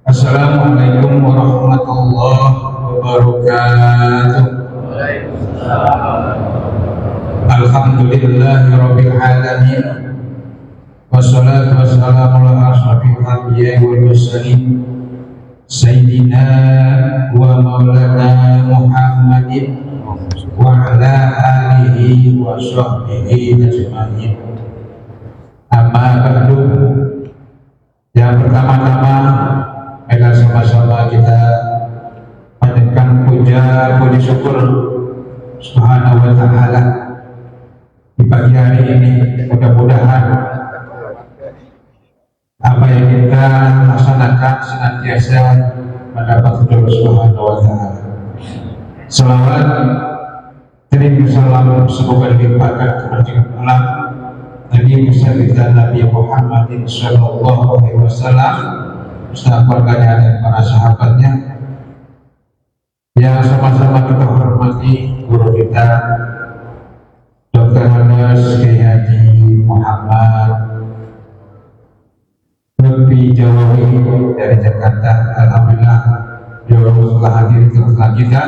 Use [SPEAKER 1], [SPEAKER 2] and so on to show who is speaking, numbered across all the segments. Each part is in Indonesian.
[SPEAKER 1] Assalamualaikum warahmatullahi wabarakatuh. Alhamdulillahirabbil alamin. Wassalatu wassalamu ala asyrofil anbiya'i wal mursalin sayyidina wa maulana Muhammadin wa ala alihi wa sahbihi ajma'in. Amma ba'du. Yang pertama-tama, mari sama-sama kita panjatkan puja puji syukur Subhanahu wa ta'ala di pagi hari ini. Mudah-mudahan apa yang kita laksanakan senantiasa mendapat ridho Subhanahu wa ta'ala. Selawat dan salam semoga dilimpahkan kepada Allah Nabi besar kita Nabi Muhammad sallallahu alaihi wasallam beserta keluarganya dan para sahabatnya. Yang sama-sama kita hormati guru kita Dr. Hannes Kiai Haji Muhammad Lutfi Jawawi dari Jakarta. Alhamdulillah beliau telah hadir di tengah kita.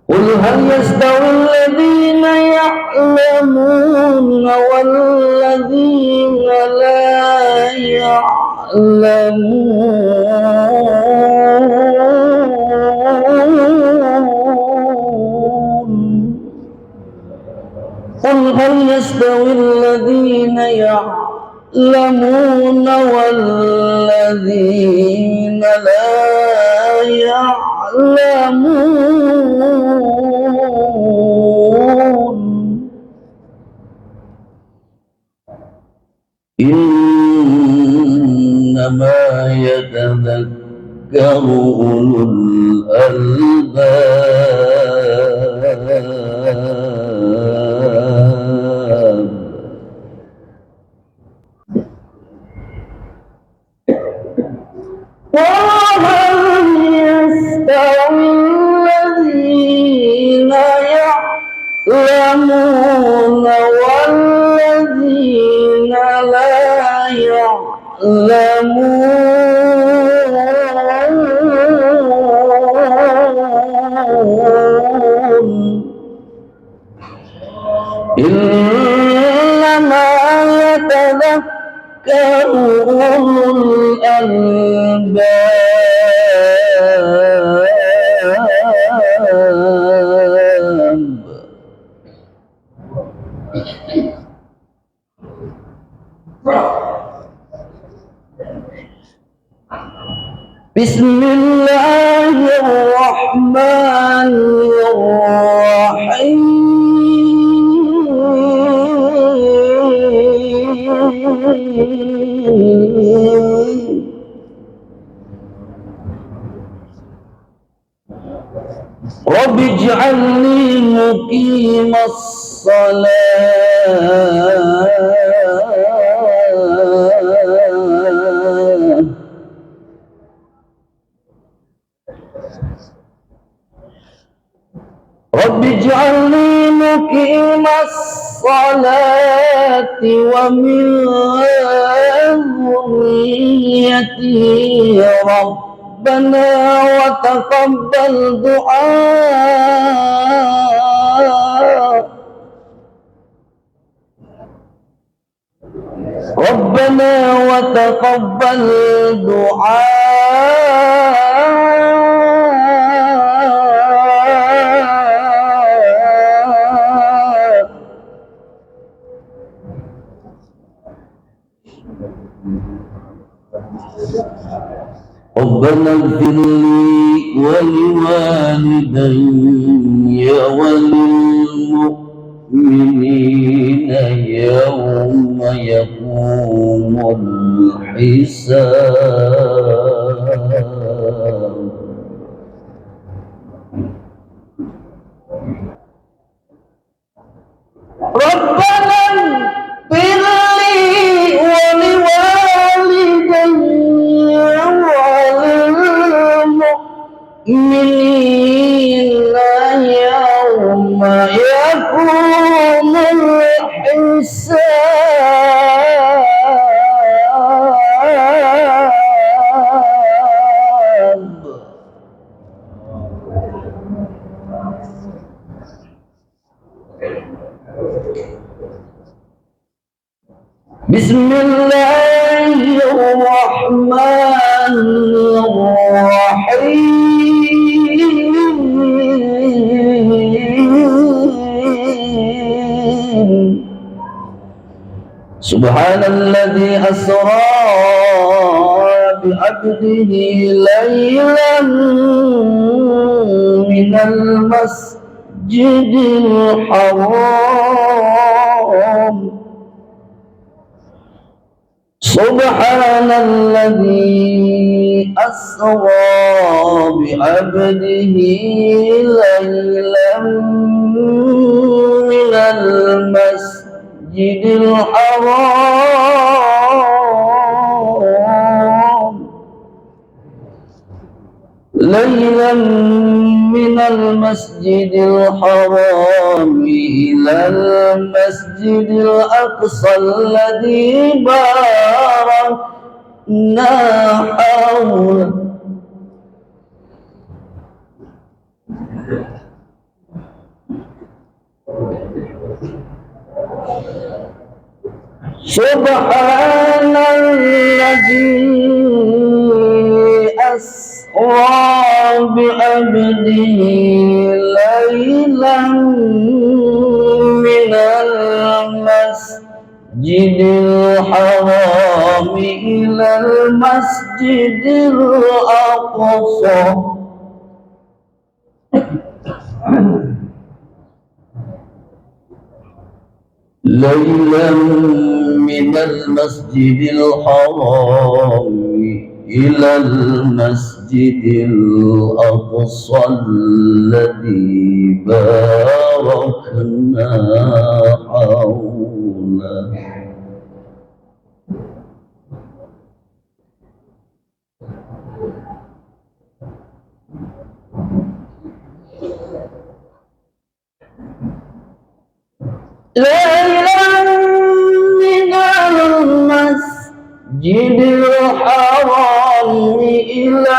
[SPEAKER 2] قل هل يستوي الذين يعلمون والذين لا يعلمون قل هل يستوي الذين يعلمون والذين لا يعلمون إنما يتذكر أولو الألباب وهل يستوي الذين يعلمون والذين لا يعلمون إنما يتذكر أولو الألباب بسم الله الرحمن الرحيم رب اجعلني مقيم الصلاة رب اجعلني مقيم الصلاة ومن ذريتي ربنا وتقبل دعاء ربنا وتقبل دعاء ربنا اغفر لي ولوالدي وللمؤمنين يوم يقوم الحساب ربنا اغفر لي ولوالدي وللمؤمنين يوم يقوم الحساب بسم الله الرحمن الرحيم سبحان الذي أسرى بعبده ليلا من المسجد الحرام سبحان الذي أسرى بعبده ليلا من المسجد الحرام ليلا من المسجد الحرام إلى المسجد الأقصى الذي باركنا حوله سبحان الذي أسرى بعبده ليلا من الحرام إلى المسجد الأقصى ليلا من المسجد الحرام إلى المسجد الأقصى الذي باركنا حوله ليلا من المسجد الحرام إلى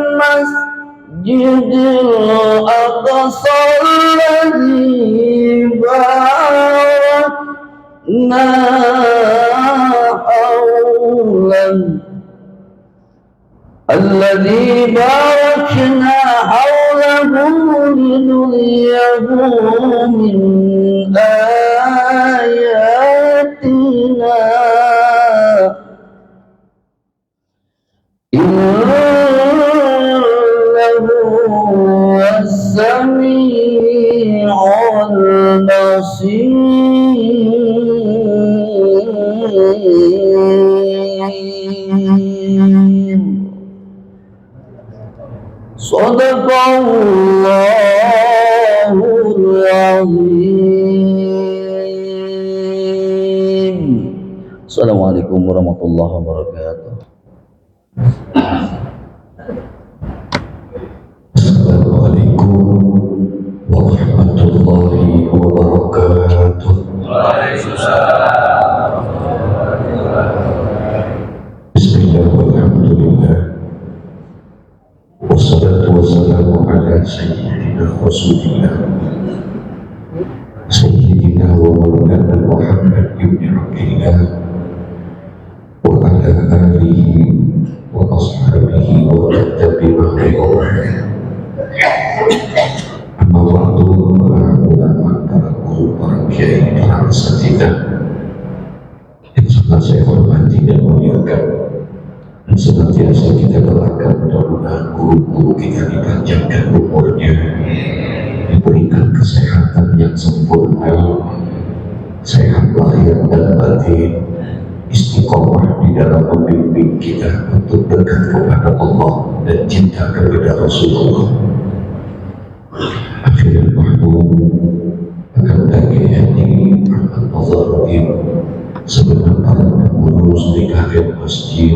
[SPEAKER 2] المسجد الأقصى الذي باركنا حوله لنريه من آياتنا إنه هو السميع البصير صدق الله العظيم. Assalamualaikum warahmatullahi wabarakatuh.
[SPEAKER 1] Assalamualaikum warahmatullahi wabarakatuh.
[SPEAKER 3] Waalaikumsalam.
[SPEAKER 1] Bismillahirrahmanirrahim. Wassalatu wassalamu ala sayyidina Rasulillah Sayyidina wa maulana Muhammad ibn Abdillah wa ala alihi wa ashabihi wa tabi'ahum bi ihsan. Amma ba'du, para ulama, para guru, para kiai, para asatidzah yang sangat saya hormati dan muliakan, dan senantiasa kita doakan mudah-mudahan guru-guru kita dipanjangkan umurnya, diberikan kesehatan yang sempurna, sehat lahir dan batin, istiqomah di dalam membimbing kita untuk dekat kepada Allah dan cinta kepada Rasulullah. Akhirul mahmud akan bagi hati Ahmad Nazaruddin sebenarnya para pengurus di kafir masjid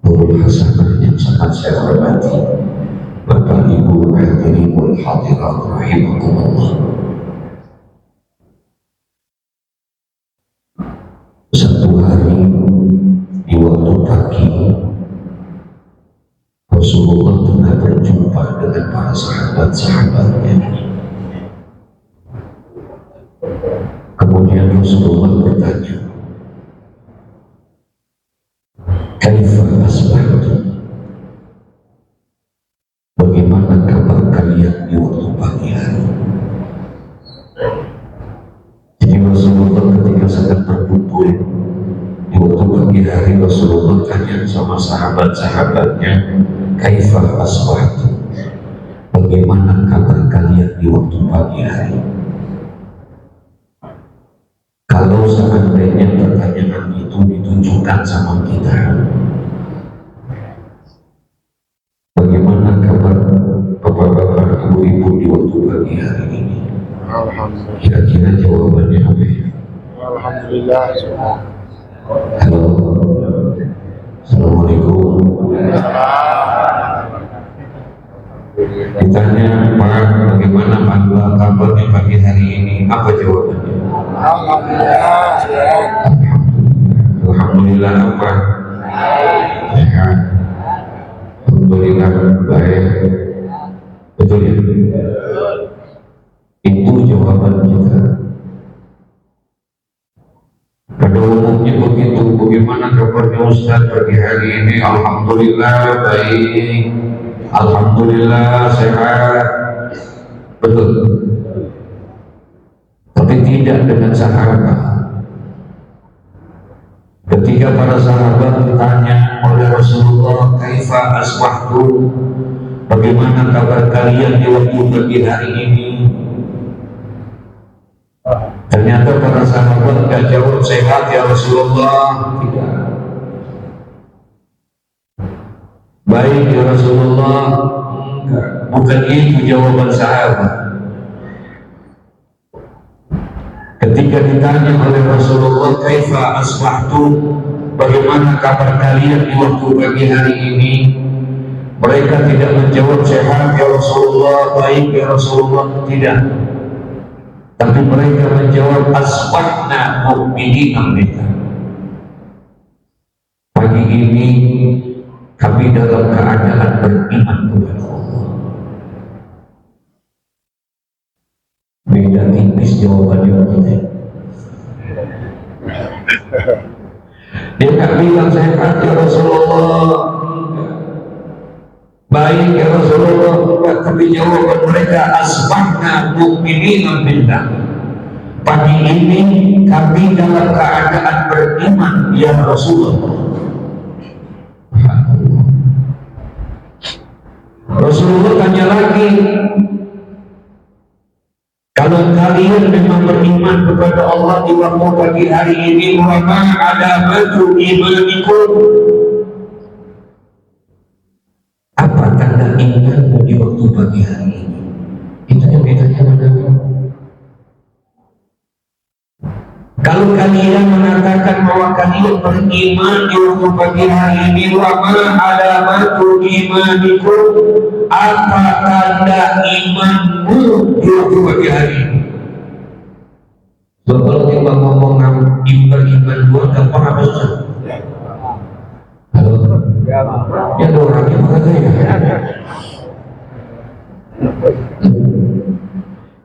[SPEAKER 1] Nurul Hasanah yang sangat saya hormati, Bapak Ibu hadirin wal hadirat rahimakumullah. Satu hari di waktu pagi, Rasulullah pernah berjumpa dengan para sahabat-sahabatnya. Kemudian Rasulullah bertanya, "Kaifa asbahtum?" Bagaimana kabar kalian di waktu pagi hari? Jadi Rasulullah ketika sedang berkumpul di waktu pagi hari, Rasulullah tanya sama sahabat-sahabatnya, "Kaifa asbahtum?" Bagaimana kabar kalian di waktu pagi hari? Kalau seandainya pertanyaan itu ditunjukkan sama kita, bagaimana kabar bapak-bapak, ibu-ibu di waktu pagi hari ini?
[SPEAKER 3] Alhamdulillah.
[SPEAKER 1] Kira-kira jawabannya apa ya?
[SPEAKER 3] Alhamdulillah.
[SPEAKER 1] Halo, Assalamualaikum. Ditanya, Pak, bagaimana kabarnya pagi hari ini? Apa jawabannya?
[SPEAKER 3] Alhamdulillah.
[SPEAKER 1] Alhamdulillah apa? Sehat. Alhamdulillah baik. Betul ya? Itu jawaban kita. Pada umumnya begitu. Bagaimana kabarnya Ustaz pagi hari ini? Alhamdulillah baik. Alhamdulillah sehat. Betul. Tapi tidak dengan sahabat. Ketika para sahabat ditanya oleh Rasulullah, kaifa asbahtu, bagaimana kabar kalian di waktu pagi hari ini? Ternyata para sahabat gak jawab sehat ya Rasulullah, tidak. Baik ya Rasulullah, enggak. Bukan itu jawaban sahabat. Ketika ditanya oleh Rasulullah, kaifa asbahtu, bagaimana kabar kalian di waktu pagi hari ini? Mereka tidak menjawab sehat ya Rasulullah, baik ya Rasulullah, tidak. Tapi mereka menjawab asbahna mu'minina billah. Pagi ini kami dalam keadaan beriman kepada Allah. Beda tipis jawabannya kita. Dia tak bilang sehat ya Rasulullah, baik ya Rasulullah, tapi jawaban mereka asbahna mu'minina billah. Pagi ini kami dalam keadaan beriman ya Rasulullah. Rasulullah tanya lagi, kalau kalian memang beriman kepada Allah di waktu pagi hari ini, maka ada batu imanikum. Apa tanda imanmu di waktu pagi hari ini? Itu yang bedanya mana? Kalau kalian mengatakan bahwa kalian beriman di waktu pagi hari ini, maka ada batu imanikum. Apa tanda imanmu di waktu pagi hari ini? So, kalau kita ngomong beriman gua gampang apa susah? Halo? Ya ada orangnya bukan saya.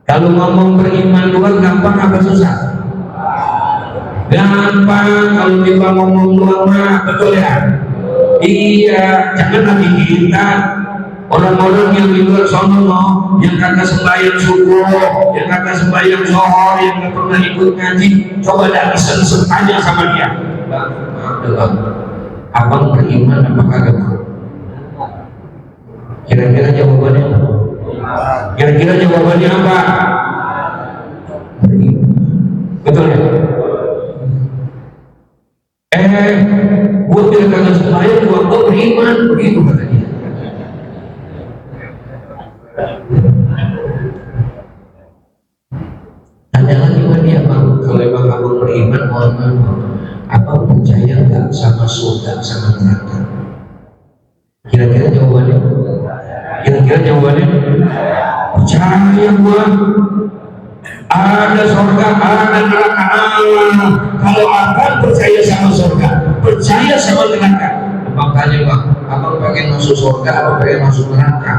[SPEAKER 1] Kalau ngomong beriman gua gampang apa susah? Gampang. Kalau kita ngomong doang mah betul ya? Iya, jangan lagi kita orang-orang yang di luar sono, yang kagak sembahyang subuh, yang kagak sembahyang zuhur, yang nggak pernah ikut ngaji, coba dah iseng-iseng tanya sama dia, Bang, abang beriman apa kagak? Kira-kira jawabannya apa? Kira-kira jawabannya apa? Beriman. Betul ya? Gua tidak kagak sembahyang, gua beriman, begitu katanya. Tanya lagi sama dia, Bang, kalau emang abang beriman, mohon maaf, abang percaya nggak sama surga sama neraka? Kira-kira jawabannya? Percaya gua. Ada surga, ada neraka. Kalau abang percaya sama surga, percaya sama neraka, abang tanya, Bang, abang pengen masuk surga atau pengen masuk neraka?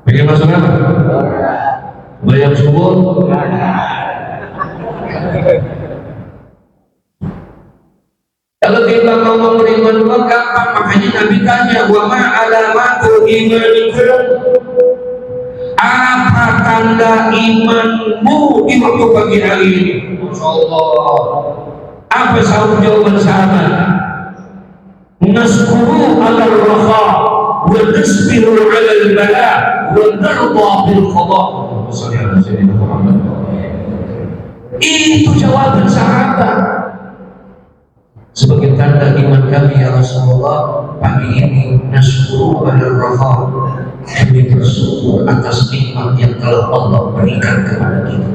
[SPEAKER 1] Pengen masuk apa? Bayang subuh? Kalau kita ngomong beriman doang gampang, makanya Nabi tanya, wa ma alamatu imanikum, apa tanda imanmu di waktu pagi hari ini? Masya Allah. Apa jawaban sahabat? Naskuru ala rafa wa nasbiru ala al-bala wa narda bil qada. Itu jawaban sahabat. Sebagai tanda iman kami ya Rasulullah, pagi ini naskuru ala rafa, kami bersyukur atas nikmat yang telah Allah berikan kepada kita.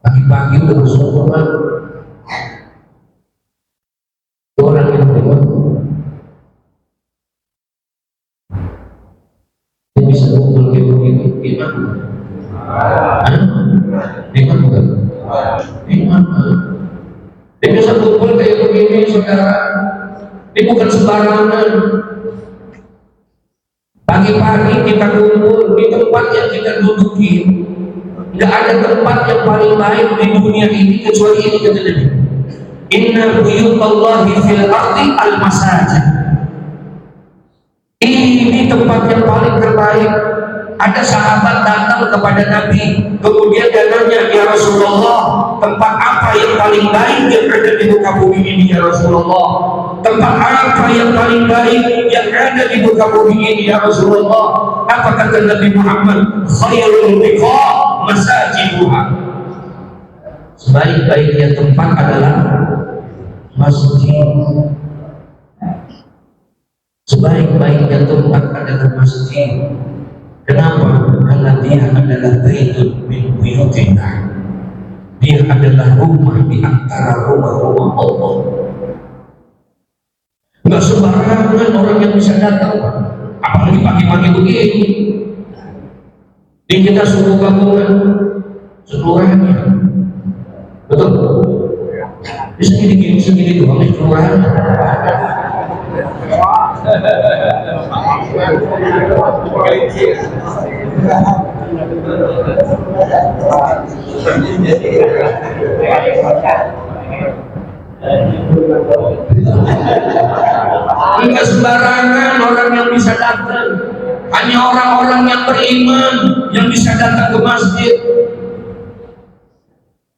[SPEAKER 1] Pagi-pagi udah bersyukur kan? Orang yang beriman, dia bisa kumpul kayak begitu, iman? Iman bukan? Iman. Dia bisa kumpul kayak begini, saudara. Ini bukan sembarangan. Pagi-pagi kita kumpul di tempat yang kita duduki. Nggak ada tempat yang paling baik di dunia ini kecuali ini, kata Nabi. Inna buyutallahi fil ardi al-masajid. Ini tempat yang paling terbaik.
[SPEAKER 4] Ada sahabat datang kepada Nabi, kemudian dia nanya, ya Rasulullah, tempat apa yang paling baik yang ada di muka bumi ini ya Rasulullah? Tempat apa yang paling baik yang ada di muka bumi ini ya Rasulullah? Apa kata Nabi Muhammad? Khairul biqa masajiduha. Sebaik-baiknya tempat adalah masjid. Sebaik-baiknya tempat adalah masjid. Kenapa? Karena dia adalah baitul min buyutillah. Dia adalah rumah di antara rumah-rumah Allah. Enggak sembarangan orang yang bisa datang, apalagi pagi-pagi begini. Di kita suruh gabungan seluruhnya, betul? Di segini doang seluruhnya. Enggak sembarangan orang yang bisa datang. Hanya orang-orang yang beriman yang bisa datang ke masjid.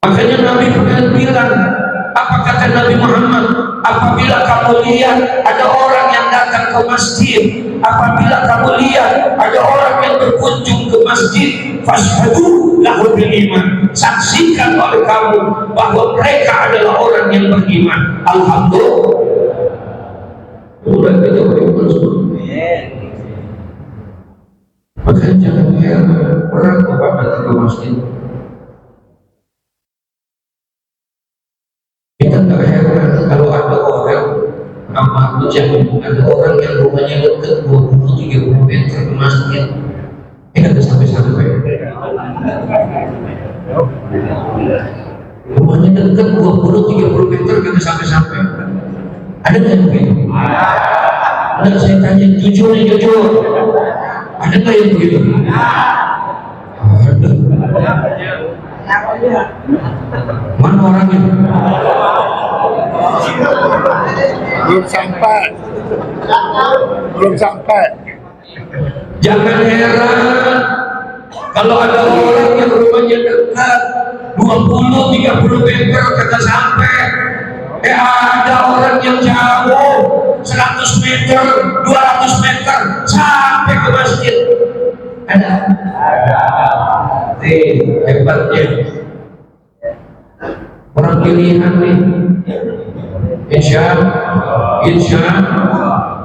[SPEAKER 4] Makanya Nabi pernah bilang, apa kata Nabi Muhammad? Apabila kamu lihat ada orang yang datang ke masjid, apabila kamu lihat ada orang yang berkunjung ke masjid, fashhadu lahu bil iman, saksikan oleh kamu bahwa mereka adalah orang yang beriman. Alhamdulillah. Udah kita beriman semua. Makanya jangan heran orang datang ke masjid. Kita nggak heran kalau ada orang apa ada orang yang rumahnya dekat 20-30 meter ke masjid, nggak sampai-sampai. Rumahnya dekat 20-30 meter nggak sampai-sampai. Ada nggak yang begitu? Ada. Saya tanya jujur. Ada nggak yang begitu? Ada. Mana orangnya?
[SPEAKER 3] Belum sampai.
[SPEAKER 4] Jangan heran kalau ada orang yang rumahnya dekat 20-30 meter kagak sampai. Ada orang yang jauh 100 meter, 200 meter sampai ke masjid. Ada. Hebatnya orang pilihan nih. Insya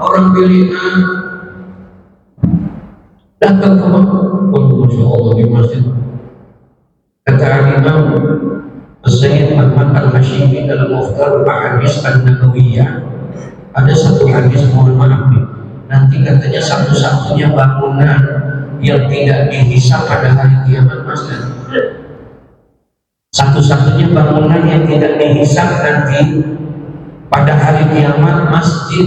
[SPEAKER 4] orang pilihan datang ke Masya Allah di masjid. Kata Imam Sayyid Ahmad Al-Hashimi dalam Mukhtar Ahadits An-Nabawiyah, ada satu hadis, mohon maaf nih, nanti katanya satu-satunya bangunan yang tidak dihisab pada hari kiamat masjid. Satu-satunya bangunan yang tidak dihisab nanti pada hari kiamat masjid.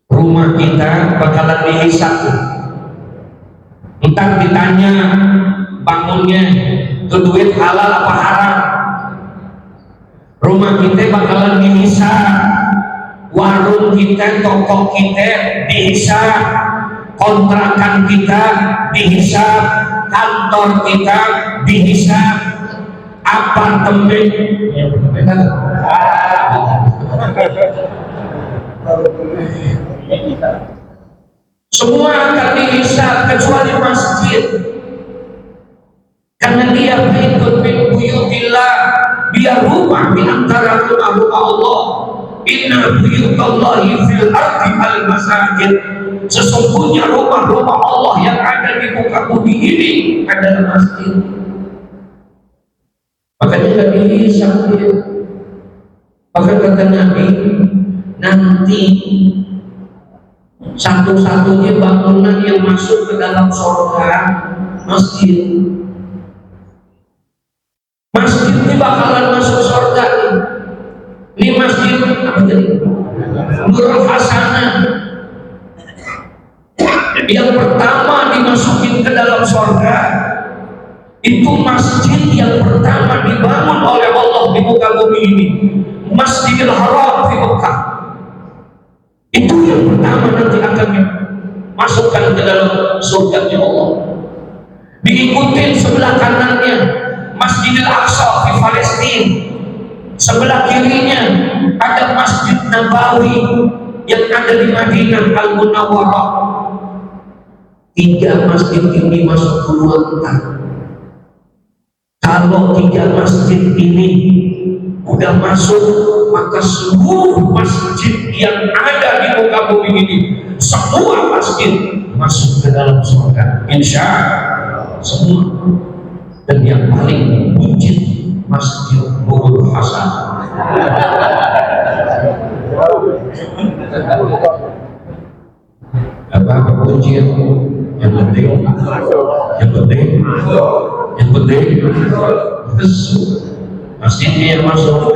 [SPEAKER 4] Rumah kita bakalan dihisab. Entar ditanya bangunnya itu duit halal apa haram. Rumah kita bakalan dihisab, warung kita, toko kita dihisab, kontrakan kita dihisab, kantor kita dihisab, apartemen semua akan dihisab kecuali masjid, karena dia baitun min buyutillah, dia rumah di antara rumah-rumah Allah. Inna buyutallahi fil ardi al masajid, sesungguhnya rumah-rumah Allah yang ada di muka bumi ini adalah masjid. Makanya tidak dihisab dia. Maka kata Nabi, nanti satu-satunya bangunan yang masuk ke dalam surga masjid. Masjid ini bakalan masuk surga nih. Ini masjid apa tadi? Nurul Hasanah. Yang pertama dimasukin ke dalam surga itu masjid yang pertama dibangun oleh Allah di muka bumi ini, Masjidil Haram di Mekah. Itu yang pertama nanti akan masukkan ke dalam surga Allah. Diikutin sebelah kanannya Masjidil Aqsa di Palestina, sebelah kirinya ada Masjid Nabawi yang ada di Madinah Al-Munawwarah. 3 masjid ini masuk keluarga. Kalau 3 masjid ini udah masuk, maka seluruh masjid yang ada di muka bumi ini, semua masjid masuk ke dalam surga, insya Allah semua. Dan yang paling buncit Masjid Nurul Hasan. Apa buncit? Yang penting masjidnya yang masuk.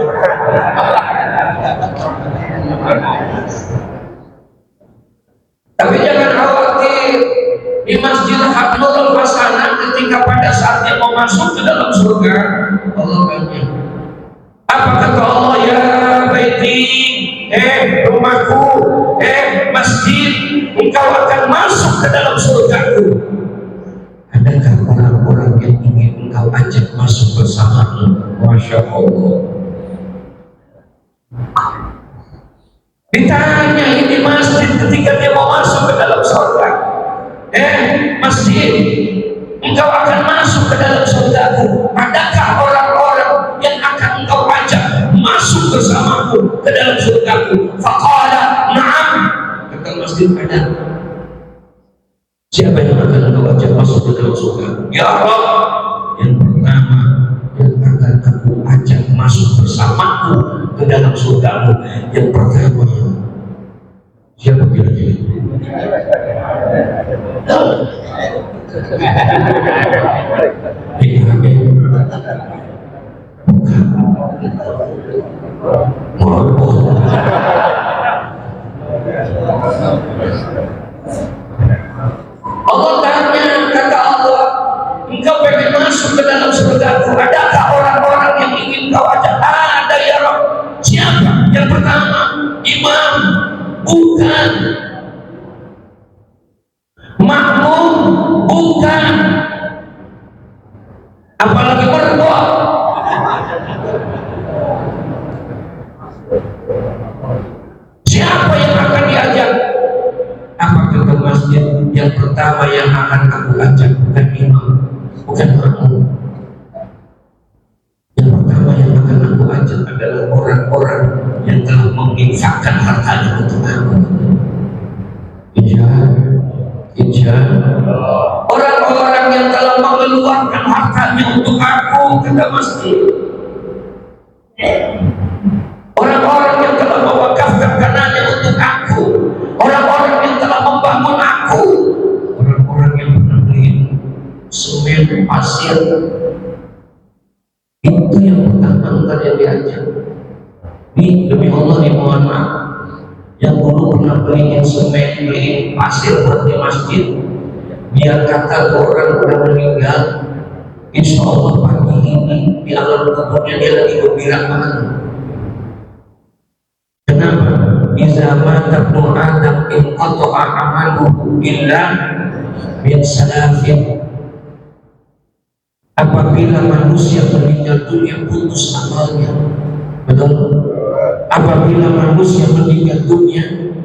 [SPEAKER 4] Tapi jangan khawatir, di Masjid Nurul Hasanah ketika pada saatnya mau masuk ke dalam surga, Allah tanya, apa kata Allah? Ya baiti, rumahku, masjid, engkau akan masuk ke dalam surgaku. Adakah orang-orang yang ingin engkau ajak masuk bersamamu? Masya Allah. Ditanya ini masjid ketika dia mau masuk ke dalam surga. Masjid, engkau akan masuk ke dalam surgaku. Adakah orang-orang yang akan engkau ajak masuk bersamaku ke dalam surgaku? Faqala na'am. Kata masjid, ada. Siapa yang akan engkau ajak masuk ke dalam surga? Ya Allah, yang pertama yang akan aku ajak masuk bersamaku ke dalam surgamu, yang pertama siapa kira-kira? Allah tanya, kata Allah, engkau pengen masuk ke dalam surgaku, adakah orang-orang yang ingin kau ajak? Ada ya Rabb. Siapa? Yang pertama, imam, bukan. Makmum, bukan. Apalagi mertua. Siapa yang akan diajak? Apa kata masjid? Yang pertama yang akan aku ajak bukan imam, bukan makmum. Yang pertama yang akan aku ajak adalah orang-orang yang telah menginfakkan hartanya untuk aku. Orang-orang yang telah mengeluarkan hartanya untuk aku, kata masjid. Orang-orang yang telah mewakafkan kanannya untuk aku, orang-orang yang telah membangun aku, orang-orang yang pernah beli semen, pasir. Itu yang pertama ntar yang diajak. Demi Allah dimohon maaf, yang dulu pernah beliin semen, beliin pasir buat di masjid, biar kata orang udah meninggal, insya Allah pagi ini di alam kuburnya dia lagi gembira banget. Kenapa? Iza mata ibnu Adam inqata'a amaluhu illa min salafin. Apabila manusia meninggal dunia, putus amalnya. Betul? Apabila manusia meninggal dunia,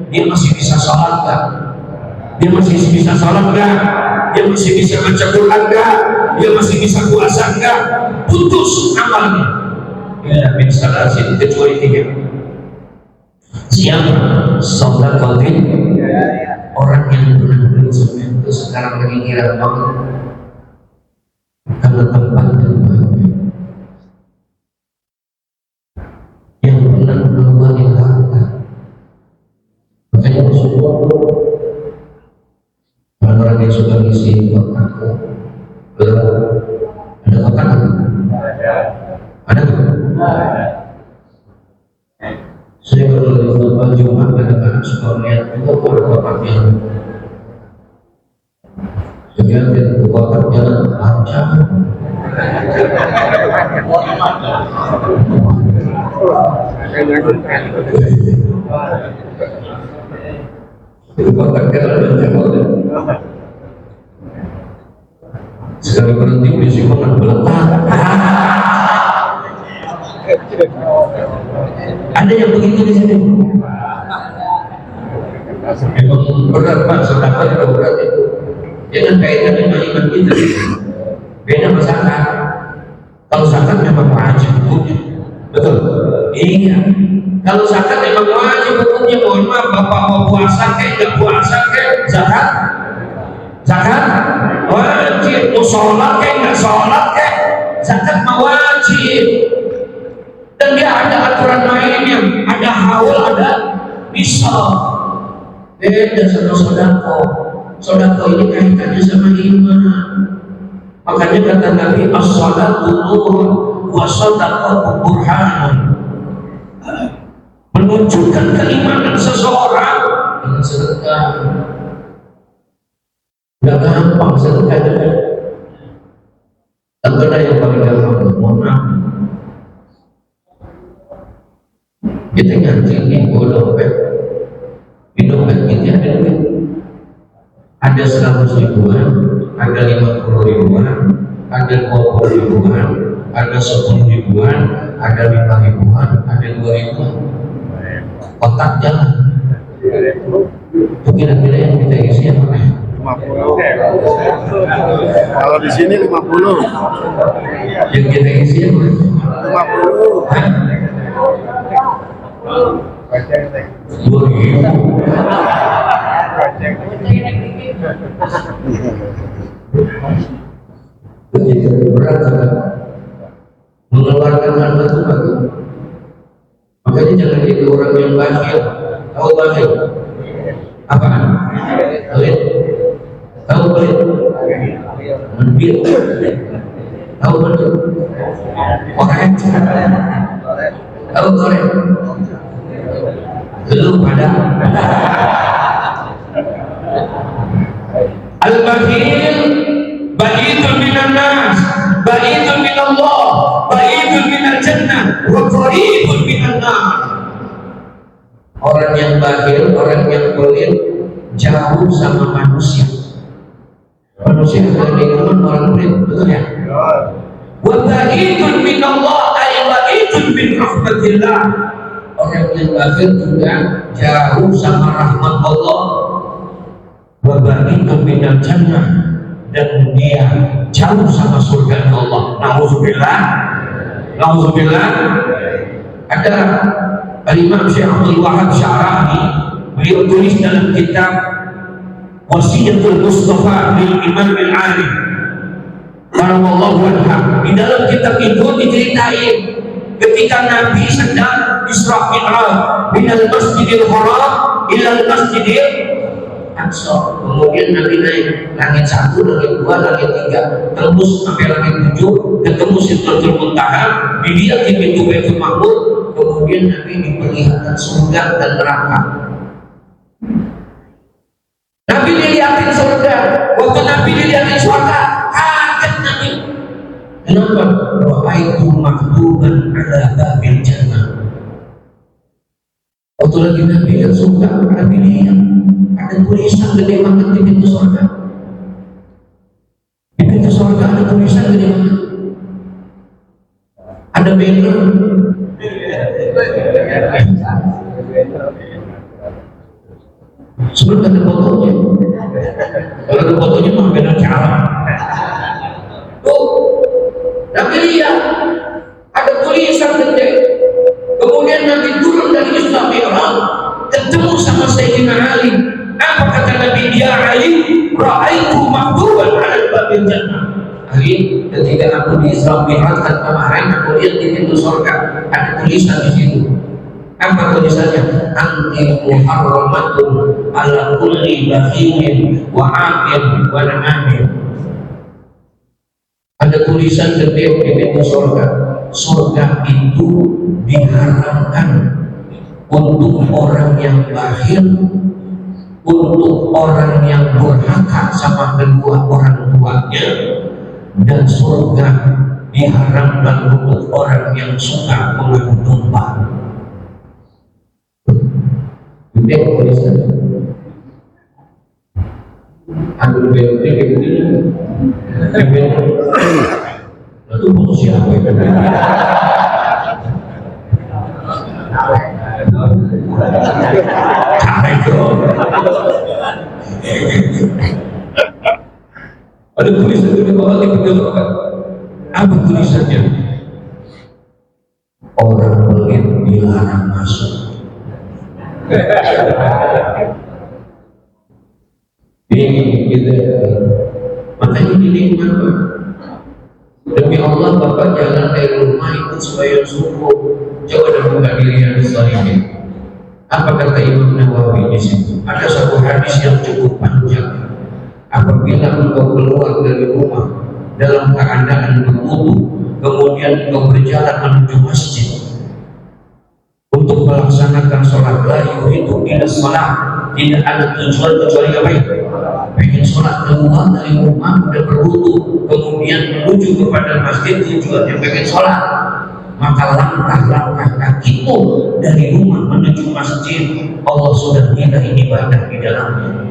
[SPEAKER 4] dia masih bisa sholat gak? Dia masih bisa sholat gak? Dia masih bisa baca Quran gak? Dia masih bisa puasa gak? Putus amalnya. Illa min salafin, kecuali 3. Siapa? Shadaqatin, orang yang pernah beli semen itu sekarang lagi ngira banget karena tempat-tempatnya. Yang pernah mengeluarkan harta, makanya semua orang-orang yang suka ngisi kotak, ada kotak kan? Ada kan? Saya kalau di khutbah Jumat kadang-kadang suka melihat juga ada kotaknya. Saya lihat kotaknya lancar. Lupakan kalau jempol. Sekali berhenti bisi makan beletak. Ada yang begitu di sini. Memang berat Pak, sedangkan berat itu. Jangan kaitan dengan iman kita. Beda sama zakat. Kalau zakat memang wajib hukumnya, betul? Iya. Kalau zakat memang wajib hukumnya. Mohon maaf, bapak mau puasa kayak nggak puasa kayak zakat wajib. Mau sholat kayak nggak sholat kayak zakat mah wajib. Dan dia ada aturan mainnya, ada haul, ada nisab. Beda sama sodako. Sodako ini kaitannya sama iman. Makanya kata Nabi, as-salatu nurun wa sadaqatu burhanun. Menunjukkan keimanan seseorang dengan sedekah. Gak gampang sedekah juga. Tapi ada yang paling gampang, mohon maaf. Kita ngaji ini dompet. Di dompet kita ada duit. Ada 100 ribuan, ada 50 ribuan, ada 20 ribuan, ada 10 ribuan, ada 5 ribuan, ada 2 ribuan. Otak jalan. Itu kira-kira yang kita isi apa?
[SPEAKER 3] 50. Kalau di sini 50.
[SPEAKER 4] Yang kita isi apa?
[SPEAKER 3] 50.
[SPEAKER 4] Hah? 2.000. Begitu berat sangat mengeluarkan harta itu bagus. Makanya jangan jadi orang yang bakhil. Tahu bakhil? Apaan? Pelit. Tahu pelit? Menbit. Tahu menbit? Korek. Tahu korek? Belum pada. Al-bakhil ba'idun minan nas, ba'idun min Allah, ba'idun minal jannah, wa qaribun minan nar. Orang yang bakhil, orang yang pelit jauh sama manusia. Manusia yang dengan orang pelit, betul ya? Wa ba'idun min Allah, ay ba'idun min rahmatillah. Orang yang bakhil juga jauh sama rahmat Allah. Wabahitun minal jannah, dan dia jauh sama surga Allah. Nauzubillah. Ada Al-Imam Syekh Abdul Wahab Sya'rahi, beliau tulis dalam kitab Wasiyatul Mustafa lil Imam al-Alim Rahimallahu anhu. Di dalam kitab itu diceritain ketika Nabi sedang Isra Mi'raj minal Masjidil Haram ilal Masjidil Aqsa. Kemudian Nabi naik langit 1, langit 2, langit 3, tembus sampai langit 7, ketemu Sidratul Muntaha, dilihat di pintu Baitul Ma'mur. Kemudian Nabi diperlihatkan surga dan neraka. Nabi dilihatin surga. Waktu Nabi dilihatin surga, kaget Nabi. Kenapa? Ra'aitu maktuban ala babil jannah. Waktu lagi Nabi lihat surga, Nabi lihat ada tulisan gede banget di pintu surga. Di pintu surga ada tulisan gede banget. Ada banner. Sebelum ada fotonya. Kalau ada fotonya mah beda cara. Tuh, Nabi lihat ada tulisan gede. Kemudian Nabi turun dari Isra Mi'raj, ketemu sama Sayyidina Ali. Apa kata Nabi? Ya Ali, ra'aitu maktuban 'ala babil jannah. Ali, ketika aku di Isra Mi'raj kemarin, aku lihat di pintu surga ada tulisan di situ. Apa tulisannya? Anti muharramatun ala kulli bakhilin wa 'aqil wa na'amil. Ada tulisan gede di pintu surga. Surga itu diharamkan untuk orang yang bakhil, untuk orang yang durhaka sama kedua orang tuanya, dan surga diharamkan untuk orang yang suka mengadu domba. Gede tulisan. Aduh benteng kayak begini. Lalu butuh siapa itu? Apa itu? Ada tulisan di bawah di penjelasan. Apa tulisannya? Orang pelit dilarang masuk. Ini gitu. Makanya dinikmat, Pak. Demi Allah, Bapak jalan dari rumah itu supaya subuh. Coba dan buka diri yang disalimin. Apa kata Imam Nawawi di situ? Ada satu hadis yang cukup panjang. Apabila engkau keluar dari rumah dalam keadaan berwudu, kemudian engkau berjalan menuju masjid untuk melaksanakan sholat, la yuridu ila sholat, tidak ada tujuan kecuali apa itu? Pengen sholat, keluar dari rumah udah berwudu, kemudian menuju kepada masjid tujuannya pengen sholat, maka langkah-langkah kakimu dari rumah menuju masjid Allah sudah nilai ibadah di dalamnya.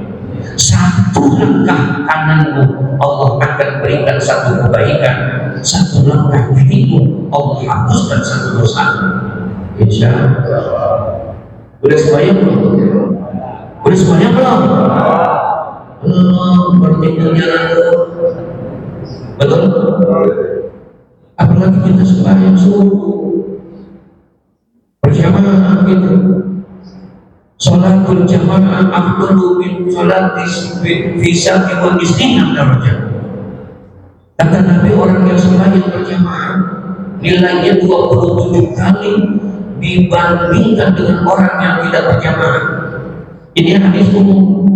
[SPEAKER 4] Satu langkah kananmu Allah akan berikan satu kebaikan, satu langkah kirimu Allah hapuskan satu dosa. Insya Allah. Udah semuanya belum? Udah semuanya belum? Belum, berarti betul? Apalagi kita sembahyang subuh berjamaah gitu. Sholatul jamaah afdalu min sholati fi syarqi wal istinam darajat. Kata Nabi, orang yang sembahyang berjamaah nilainya 27 kali dibandingkan dengan orang yang tidak berjamaah. Ini hadis umum.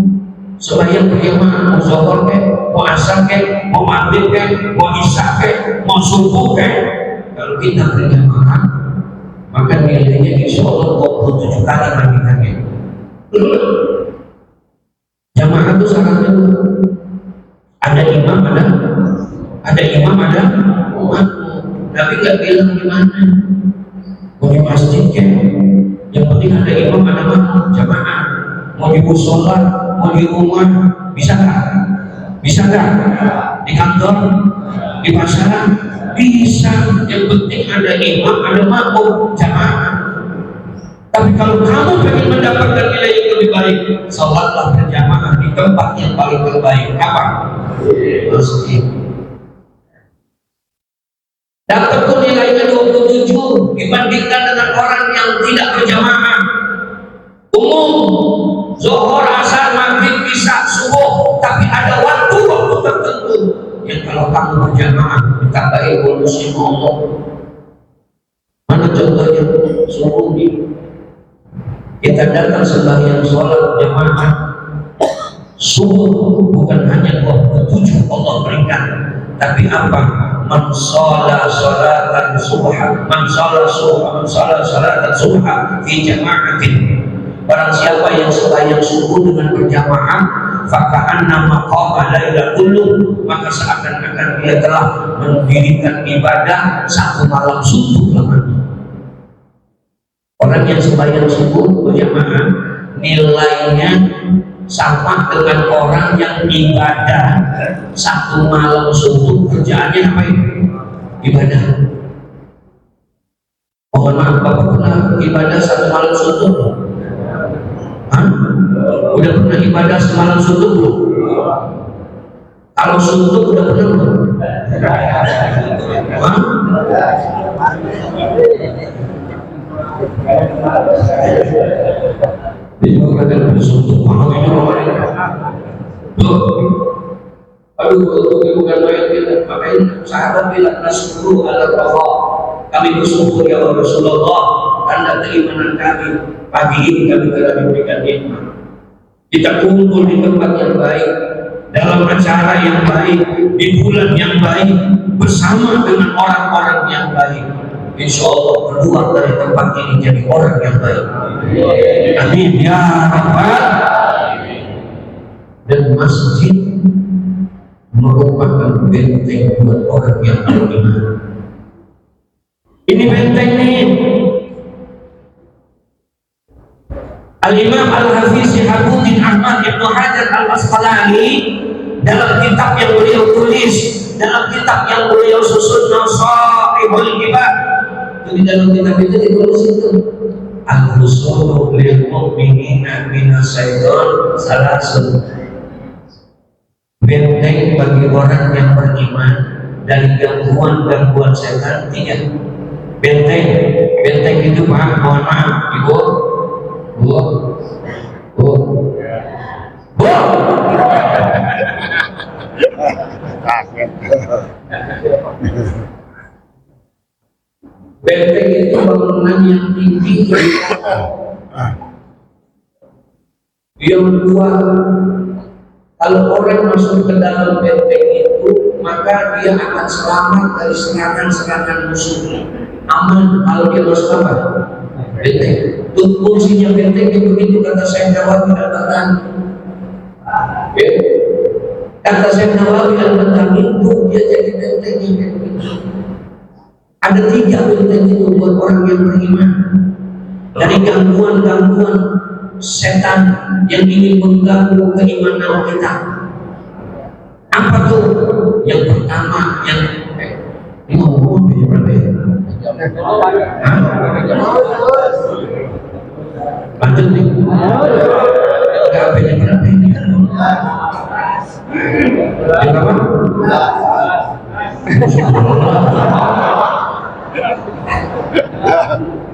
[SPEAKER 4] Sembahyang berjamaah, mau zuhur ke, mau asar ke, mau maghrib ke, mau isya ke, mau subuh ke, kalau kita berjamaah maka nilainya insya Allah 27 kali bandingannya. Jamaah itu syaratnya ada imam, ada imam, ada umat. Tapi nggak bilang di mana, mau di masjid kan, yang penting ada imam, ada makmum, jamaah. Mau di musola, mau di rumah, bisa nggak? Bisa nggak? Di kantor, di pasar, bisa. Yang penting ada imam, ada makmum, jamaah. Tapi kalau kamu ingin mendapatkan nilai yang lebih baik, sholatlah berjamaah di tempat yang paling terbaik. Apa? Masjid. Dapat tuh nilainya 27 dibandingkan dengan orang yang tidak berjamaah. Umum, zuhur, asar, maghrib, isya, subuh, tapi ada waktu-waktu tertentu yang kalau kamu berjamaah ditambahin bonusnya Allah. Mana contohnya? Subuh ini kita datang sembahyang sholat jamaah subuh, bukan hanya 27 Allah berikan, tapi apa? Man sholat sholatan subha, man sholat sholatan subha fi jama'atin. Barang siapa yang sembahyang subuh dengan berjamaah, faka'anna maqama lailatul, maka seakan-akan dia telah mendirikan ibadah satu malam suntuk lamanya. Orang yang sembahyang subuh berjamaah nilainya sama dengan orang yang ibadah satu malam suntuk. Kerjaannya apa itu? Ibadah. Mohon maaf, Bapak pernah ibadah satu malam suntuk? Hah? Udah pernah ibadah semalam suntuk belum? Kalau suntuk udah pernah belum? Hah? Dia juga kata bersuntuk mahal itu namanya. Aduh, itu bukan mayat kita. Makanya sahabat bilang nasyukuru ala rafa. Kami bersyukur ya Rasulullah, tanda keimanan kami. Pagi ini kami telah diberikan nikmat. Kita kumpul di tempat yang baik, dalam acara yang baik, di bulan yang baik, bersama dengan orang-orang yang baik. Insya Allah keluar dari tempat ini jadi orang yang baik. Amin ya Rabbal. Dan masjid merupakan benteng buat orang yang beriman. Ini benteng nih. Al-Imam Al-Hafiz Syihabuddin Ahmad Ibnu Hajar Al-Asqalani dalam kitab yang beliau tulis, dalam kitab yang beliau susun Nasaihul Ibad, di dalam kitab itu ditulis itu al-husulu lil mu'minina minas syaitan salasun, benteng bagi orang yang beriman dari gangguan-gangguan setan tiga. Benteng itu mohon maaf ibu, bu, benteng itu bangunan yang tinggi yang kuat. Kalau orang masuk ke dalam benteng itu, maka dia akan selamat dari serangan-serangan musuhnya. Aman kalau dia masuk apa? Benteng. Untuk fungsinya benteng itu begitu kata Syekh Nawawi Al-Batani. Kata Syekh Nawawi Al-Batani itu dia jadi bentengnya begitu. Ada 3 benteng itu buat orang yang beriman dari gangguan-gangguan setan yang ingin mengganggu keimanan kita. Apa tuh? Yang pertama yang ini ngomong berapa ya? Lanjut nih. Berapa ini? Yang apa?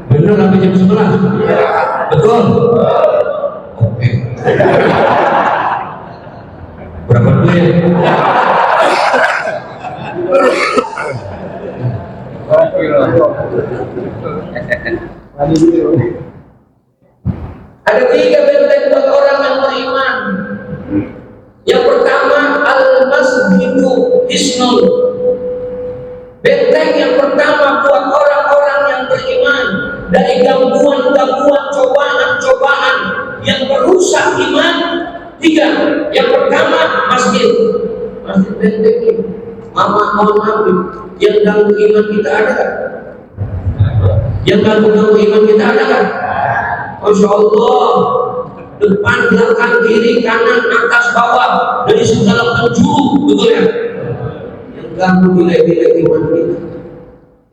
[SPEAKER 4] Bener sampai jam 11? Betul? Oke. Berapa duit? Ada 3 benteng buat orang yang beriman. Yang pertama al-masjidu hisnul. Benteng yang pertama buat orang-orang yang beriman dari gangguan-gangguan, cobaan-cobaan yang merusak iman. 3. Yang pertama masjid benteng ini. Mohon yang ganggu iman kita ada kan? Yang ganggu iman kita ada kan? Masya Allah, depan, belakang, kiri, kanan, atas, bawah, dari segala penjuru, betul ya? Yang ganggu nilai-nilai iman kita.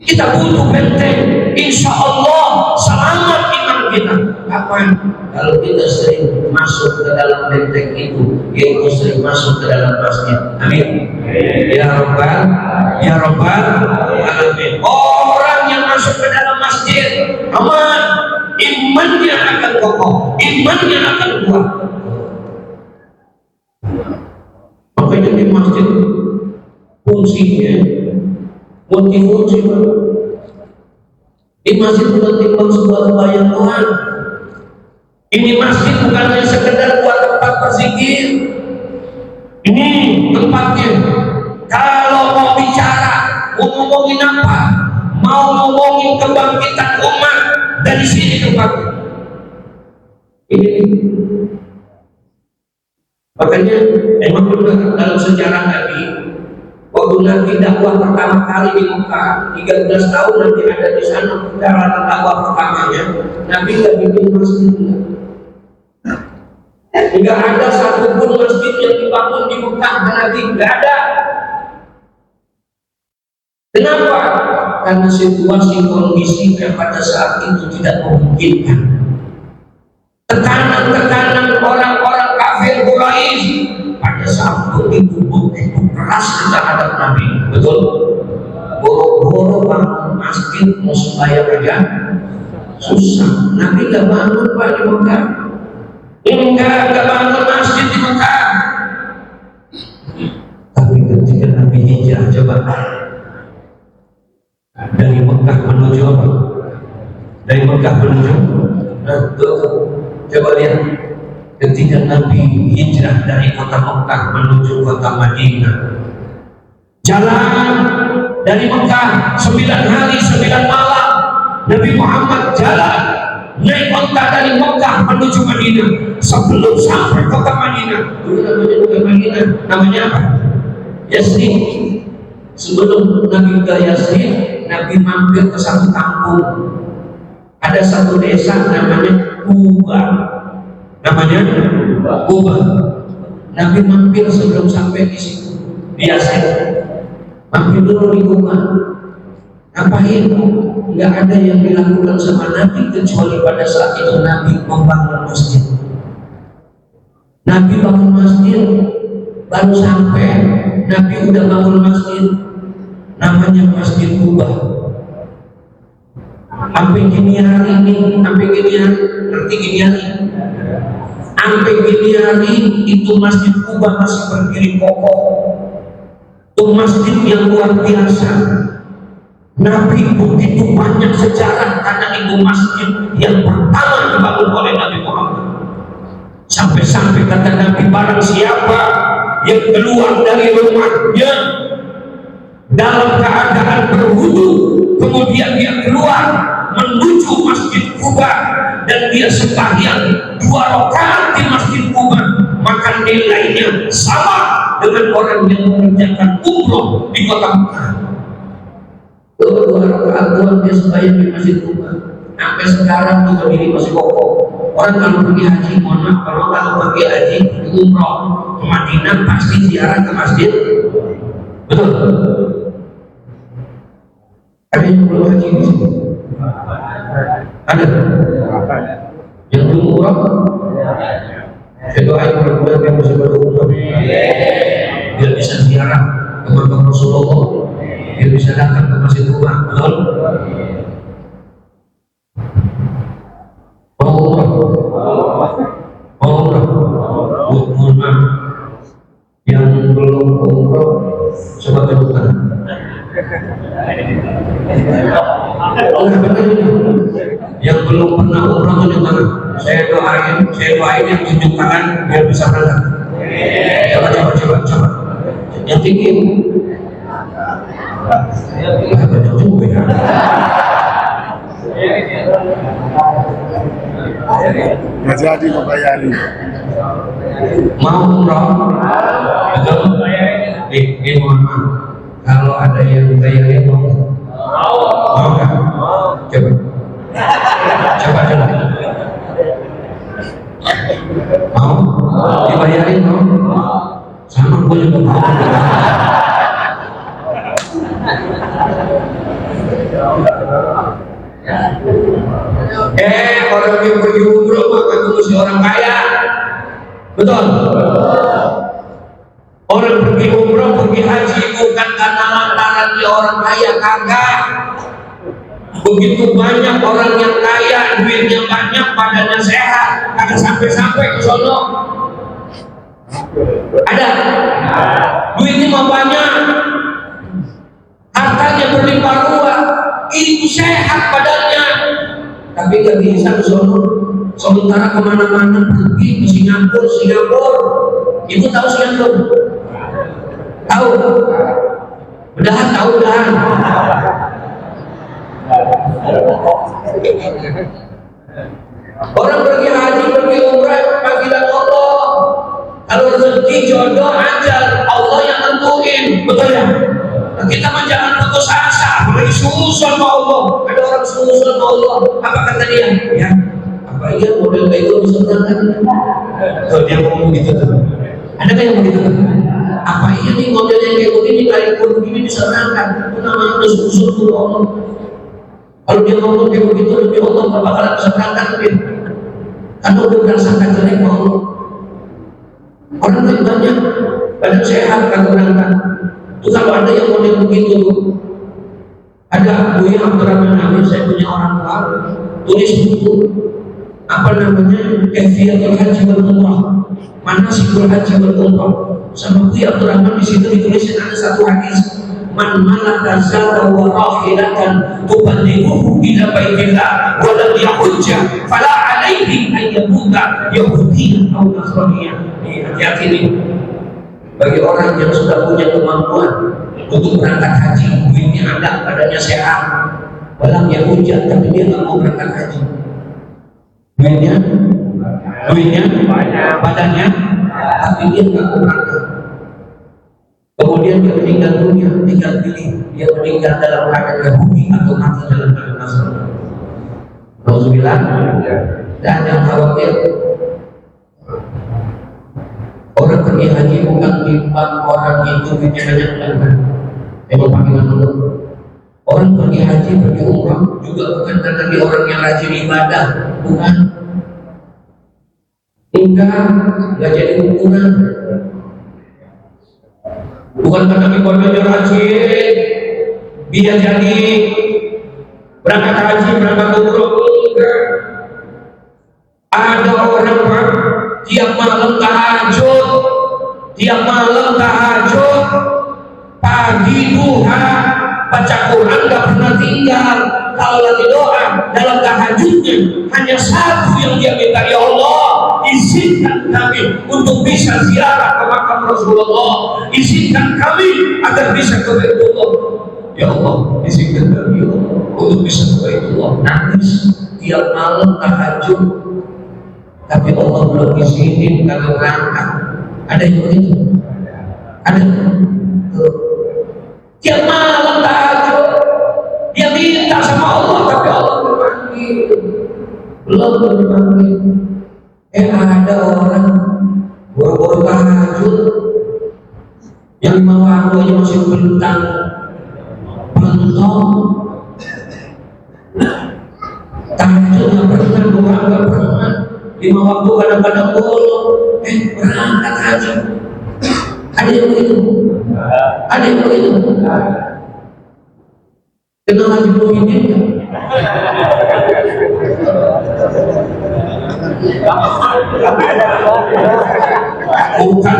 [SPEAKER 4] Kita butuh benteng. Insya Allah selamat iman kita. Kapan? Kalau kita sering masuk ke dalam benteng itu, yaitu sering masuk ke dalam masjid. Amin. Ya Rabbal Alamin. Orang yang masuk ke dalam masjid aman, imannya akan kokoh, imannya akan kuat. Makanya di masjid fungsinya multifungsi. Di masjid bukan timbang sebuah lembayan Tuhan. Ini masjid bukan hanya sekedar buat tempat berzikir. Ini tempatnya. Kalau mau bicara, mau ngomongin apa, mau ngomongin kebangkitan umat, dari sini tempatnya. Ini. Makanya emang benar dalam sejarah Nabi, waktu Nabi dakwah pertama kali di Mekah, 13 tahun Nabi ada di sana perjalanan dakwah pertamanya, Nabi tidak bikin masjid. Tidak ada satupun masjid yang dibangun di Mekah Nabi, tidak ada. Kenapa? Karena situasi kondisi pada saat itu tidak memungkinkan. Tekanan-tekanan orang-orang kafir Quraisy pada saat itu begitu keras terhadap Nabi, betul? Boro-boro bangun masjid mau sembahyang aja susah. Nabi tidak bangun Pak di Mekah. Enggak bangun masjid di Mekah. Tapi ketika Nabi hijrah, coba dari Mekah menuju apa? Dari Mekah menuju coba lihat ketika Nabi hijrah dari kota Mekah menuju kota Madinah, jalan dari Mekah 9 hari 9 malam. Nabi Muhammad jalan naik onta dari Mekah menuju Madinah. Sebelum sampai kota Madinah, dulu namanya bukan Madinah, namanya apa? Yasrib. Sebelum Nabi ke Yasrib, Nabi mampir ke satu kampung. Ada satu desa namanya Kuba. namanya Kubah. Nabi mampir sebelum sampai di situ, biasa mampir dulu di Kubah. Ngapain? Nggak ada yang dilakukan sama Nabi kecuali pada saat itu Nabi membangun masjid. Nabi bangun masjid, baru sampai Nabi udah bangun masjid, namanya Masjid Kubah. Sampai gini hari ini, sampai gini hari, ngerti gini hari? Sampai gini hari itu Masjid Kubah masih berdiri kokoh. Itu masjid yang luar biasa. Nabi begitu banyak sejarah karena itu masjid yang pertama dibangun oleh Nabi Muhammad. Sampai-sampai kata Nabi, barang siapa yang keluar dari rumahnya dalam keadaan berwudu, kemudian dia keluar menuju Masjid Kubah dan dia sembahyang 2 rakaat di Masjid Kubah, maka nilainya sama dengan orang yang mengerjakan umroh di kota Mekah. 2 rakaat doang dia sembahyang di Masjid Kubah. Sampai sekarang juga diri masih kokoh. Orang kalau pergi haji, mohon maaf, kalau pergi haji di umroh ke Madinah pasti ziarah ke masjid. Betul? Ada yang belum haji di sini? Ada? Yang belum umroh? Saya doain mudah-mudahan yang masih berumroh biar bisa ziarah ke makam Rasulullah, biar bisa datang ke Masjid Kubah. Betul? Mohon maaf, yang belum umroh coba tunjukkan. Yang belum pernah umroh tunjukkan. Saya doain yang tunjukkan biar bisa berangkat. Coba. Yang tinggi.
[SPEAKER 3] Nggak jadi membayari.
[SPEAKER 4] Mau umroh? Betul? Mohon maaf. Kalau ada yang bayarin mau nggak? Coba. Mau? Dibayarin mau? Sama gue juga mau. Orang yang pergi umroh maka itu mesti orang kaya. Betul? Orang pergi umroh, pergi haji bukan karena lantaran dia orang kaya, kagak. Begitu banyak orang yang kaya, duitnya banyak, badannya sehat, kagak sampai-sampai ke sono. Ada? Duitnya mau banyak, hartanya berlimpah ruah, itu sehat badannya, tapi gak bisa ke sono. Sementara kemana-mana pergi ke Singapura. Ibu tahu Singapura? Tahu? Mudahan tahu dah. Orang pergi haji, pergi umrah, panggilan Allah. Kalau rezeki jodoh ajal, Allah yang tentuin, betul ya? Nah, kita mah jangan putus asa, apalagi susun sama Allah. Ada orang susun sama Allah, apa kata dia? Ya, apa iya model kayak itu bisa berangkat? Kalau dia ngomong gitu tuh, ada nggak yang begitu? Apa iya nih model yang kayak begini, kayak begini bisa berangkat? Itu namanya udah susun sama Allah. Kalau dia ngomong kayak begitu, lebih Allah nggak bakalan bisa berangkat dia. Karena udah merasakan jelek sama Allah. Orang yang banyak, badan sehat kan berangkat. Itu kalau ada yang model begitu, ada Buya Abdurrahman Amir, saya punya orang tua, tulis buku apa namanya, Kaifiyatul Haji wal Umrah, Manasikul Haji wal Umrah. Sama Buya Abdurrahman di situ ditulisin ada satu hadis, man malaka zata wa rahilatan tuballighuhu ila baitillah wa lam yahujja fala alaihi an yamuta yahudiyyan aw nasraniyyan. Hati-hati nih, bagi orang yang sudah punya kemampuan untuk berangkat haji, duitnya ada, badannya sehat, walam yahujja, tapi dia nggak mau berangkat haji. Duitnya badannya, tapi dia nggak mau berangkat. Kemudian dia meninggal dunia, tinggal pilih dia meninggal dalam keadaan Yahudi atau mati dalam keadaan Nasrani. Alhamdulillah, dan yang khawatir Orang pergi haji bukan timbang orang itu duitnya banyak, bukan. Emang panggilan Allah. Orang pergi haji, pergi umrah juga bukan karena dia orang yang rajin ibadah, bukan. Enggak jadi ukuran. Bukan karena ibadahnya rajin, biar jadi berangkat haji, berangkat umrah. Enggak. Ada orang Pak, tiap malam tahajud, pagi duha, baca Quran gak pernah tinggal. Kalau lagi doa dalam tahajudnya hanya satu yang dia minta, ya Allah, izinkan kami untuk bisa ziarah ke makam Rasulullah, izinkan kami agar bisa ke Baitullah. Ya Allah, izinkan kami ya Allah, untuk bisa ke Baitullah. Nangis tiap malam tahajud, tapi Allah belum izinin kalau berangkat. Ada yang begitu? Ada. Tiap malam tahajud, dia minta sama Allah, tapi Allah belum berpanggil. Ada orang boro-boro tahajud yang 5 waktu aja masih belentang tahajud nggak pernah, doa nggak pernah, 5 waktu kadang-kadang bolong, berangkat haji. Ada yang begitu? Ada yang begitu? Kenal Haji Muhyiddin kan? Bukan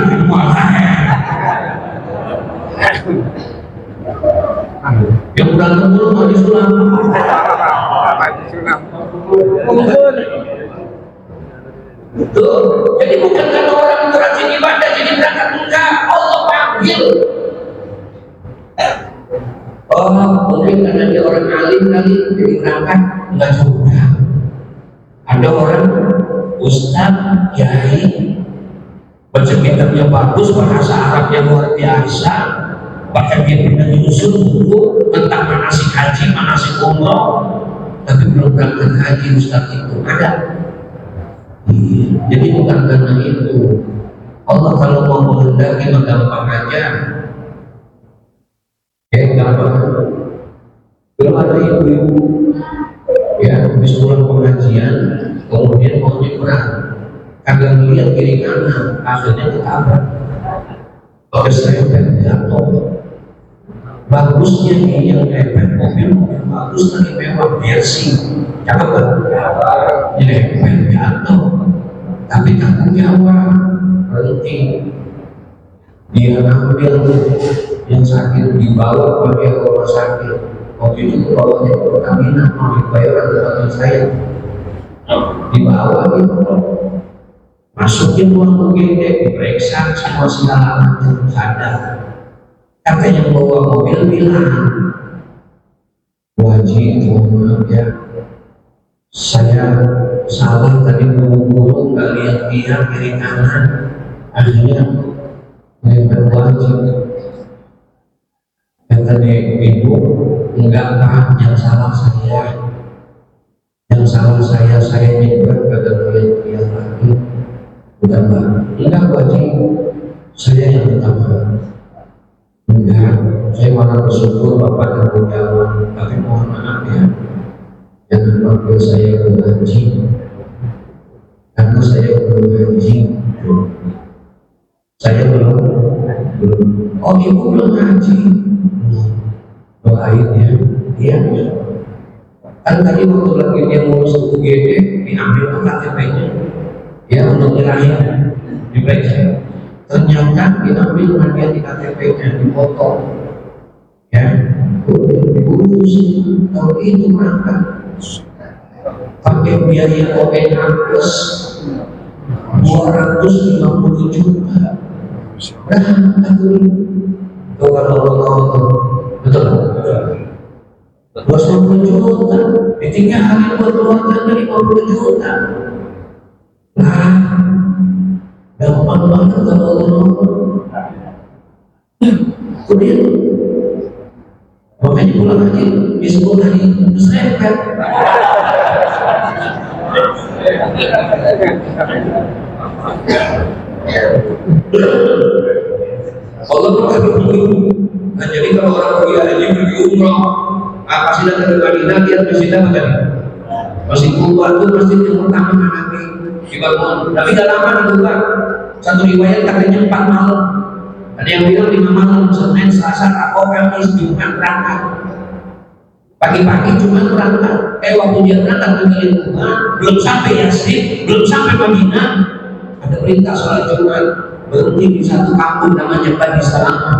[SPEAKER 4] yang berantem dulu Haji Sulam. Betul. Jadi bukan karena orang itu rajin ibadah jadi berangkat, enggak. Allah panggil. Oh, mungkin karena dia orang alim kali jadi berangkat, enggak juga. Ada orang ustaz, kiai, baca kitabnya bagus, bahasa Arabnya luar biasa, bahkan dia pernah nyusun buku tentang manasik haji, manasik umroh, tapi belum berangkat haji. Ustaz itu ada. Jadi bukan karena itu. Allah kalau mau menghendaki mah gampang aja. Gampang. Belum ada ibu-ibu ya habis pulang pengajian kemudian mau nyebrang, kagak ngeliat kiri kanan, akhirnya ketabrak. Keserempet jatuh. Bagusnya nih yang mepet mobil bagus lagi mewah, bersih, cakep kan? Nyerempet jatuh, tapi tanggung jawab, berhenti. Dia ambil yang sakit dibawa ke rumah sakit. Waktu itu bawanya ke Pertamina, mau dibayar atau saya dibawa gitu, masukin ruang UGD, diperiksa semua segala macam, sadar. Kata yang bawa mobil bilang, wajib mohon maaf ya, saya salah tadi buru-buru nggak lihat pihak kiri kanan, akhirnya melempar wajib. Kata ibu, enggak Pak, yang salah saya, saya nyebrang kagak lihat pihak lagi, bukan Pak. Enggak wajib, saya yang minta maaf. Enggak, saya malah bersyukur Bapak tanggung jawab, tapi mohon maaf ya, jangan panggil saya ke haji, karena saya belum haji. Saya belum. Oh, ibu belum haji. Doain ya, iya. Kan tadi waktu lagi dia ngurus UGD, diambil KTP-nya, ya untuk nyerahin, diperiksa. Ternyata diambil hadiah di KTP-nya, dipotong, ya, udah diurus. Tahun ini berangkat pakai biaya ONA plus 250 juta, berangkat dulu. Kalau Allah betul, 250 juta, ditinggalin buat keluarganya 50 juta. Nah, gampang banget kalau Allah. Kemudian makanya pulang haji disebut tadi keserempet. Allah berkata begitu. Nah, jadi kalau orang pergi haji pergi umroh, pasti datang ke Madinah, dia masjid apa tadi? Masjid Kuba itu masjid yang pertama Nabi dibangun. Tapi gak lama dibuka. Satu riwayat katanya 4 malam. Ada yang bilang 5 malam, Senin, Selasa, Rabu, Kamis, Jumat berangkat. Pagi-pagi cuma berangkat. Waktu dia berangkat tinggalin Kuba, belum sampai Yasin, belum sampai Madinah, ada perintah sholat Jumat. Berhenti di satu kampung namanya Bani Salamah.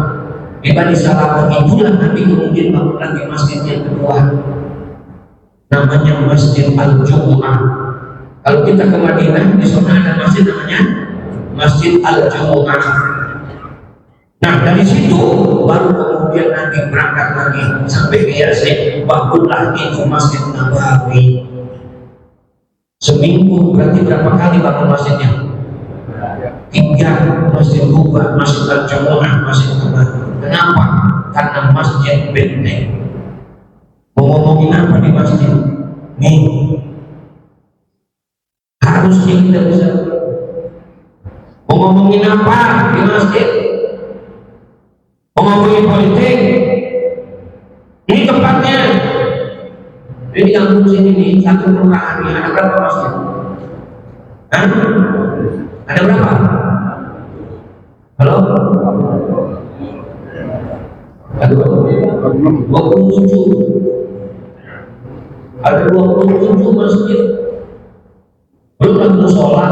[SPEAKER 4] Di Bani Salamah itulah Nabi kemudian bangun lagi masjid yang kedua, namanya Masjid Al-Jumu'ah. Kalau kita ke Madinah, di sana ada masjid namanya Masjid Al-Jumu'ah. Nah, dari situ baru kemudian Nabi berangkat lagi sampai ke Yasin, bangunlah itu Masjid Nabawi. Seminggu berarti berapa kali bangun masjidnya? 3, Masjid Kuba, Masjid Al-Jumu'ah, Masjid Nabawi. Kenapa? Karena masjid benteng. Mau ngomongin apa di masjid? Nih, harusnya kita bisa. Mau ngomongin apa di masjid? Mau ngomongin politik? Ini tempatnya. Ini di kampung sini nih, satu kelurahan ini ada berapa masjid? Hah? Ada berapa? Halo? Ada 27. Ada 27 masjid. Belum lagi musola.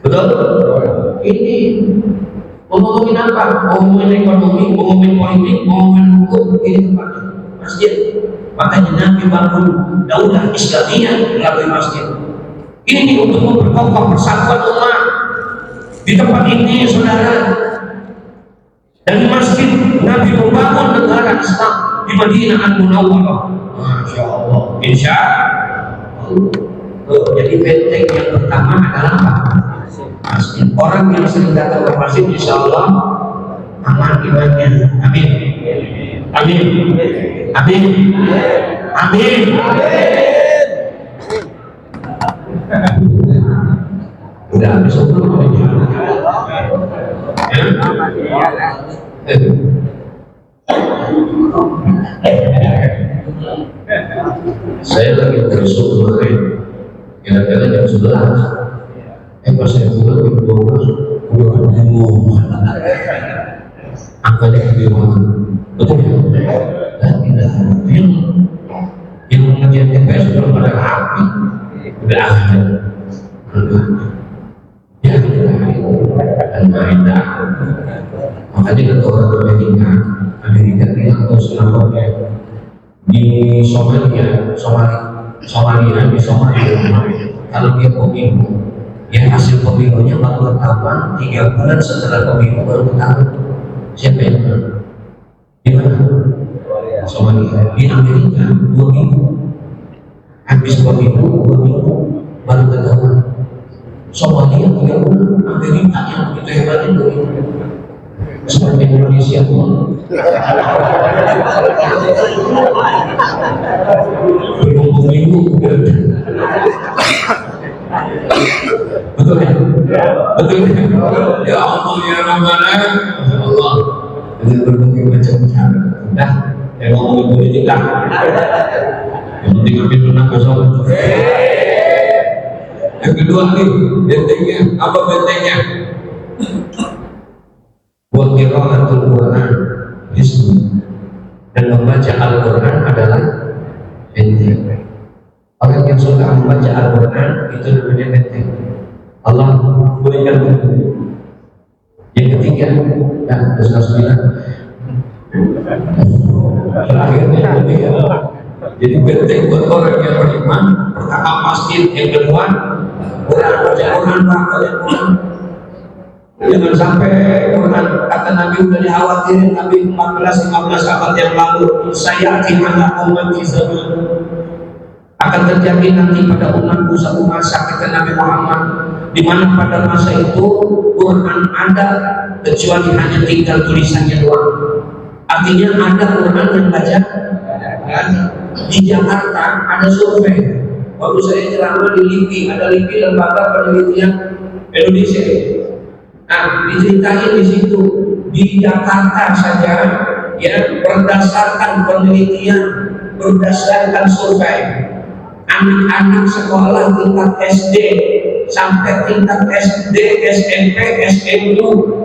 [SPEAKER 4] Betul? Ini ngomongin apa? Ngomongin ekonomi, ngomongin politik, ngomongin hukum. Ini tempatnya masjid. Makanya Nabi bangun daulah Islamiyah melalui masjid. Ini untuk memperkokoh persatuan umat. Di tempat ini, saudara, dari masjid Nabi membangun negara Islam di Madinah Al-Munawwarah. Masya Allah. Insya Allah. Jadi benteng yang pertama adalah apa? Masjid. Orang yang sering datang ke masjid, insya Allah aman imannya. Amin. Amin. Amin. Amin. Udah habis umur saya lagi besok kemarin kira-kira jam 11 pas saya pulang jam 12 udah ngomong angkanya kebiruan betul ya? Tidak yang mengajar TPS belum pada rapi udah ada ya Al-Ma'idah. Makanya kata orang Amerika bilang tuh selama di Somalia kalau dia pemilu ya hasil pemilunya baru ketahuan 3 bulan setelah pemilu baru ketahuan siapa yang menang. Di mana? Somalia. Di Amerika 2 minggu habis pemilu 2 minggu baru ketahuan. Somalia 3 bulan, Amerika yang begitu hebatnya 2 minggu. Seperti Indonesia pun berminggu-minggu. Betul ya? Betul ya? Ya Allah ya Rabbana, Allah dengan berbagai macam cara. Dah, yang ngomongin politik lah. Yang penting ambil menang besok. Yang kedua nih, bentengnya apa bentengnya? Buat qiraatul Quran hisbu, dan membaca Al-Quran adalah benteng. Orang yang suka membaca Al-Quran itu namanya benteng. Allah berikan benteng. Yang ketiga, nah, Ustaz bilang terakhirnya ketiga. Jadi benteng buat orang yang beriman. Pertama masjid, yang kedua Quran, baca Quran, Quran. Jangan sampai Quran kata Nabi udah dikhawatirin Nabi 14-15 abad yang lalu, saya ala umat zaman akan terjadi nanti pada umatku satu masa kata Nabi Muhammad di mana pada masa itu Quran ada kecuali hanya tinggal tulisannya doang. Artinya ada Quran yang baca. Di Jakarta ada survei. Waktu saya ceramah di LIPI, ada LIPI lembaga penelitian Indonesia. Nah, diceritain di situ di Jakarta saja ya, berdasarkan penelitian, berdasarkan survei, anak-anak sekolah tingkat SD sampai tingkat SD, SMP, SMU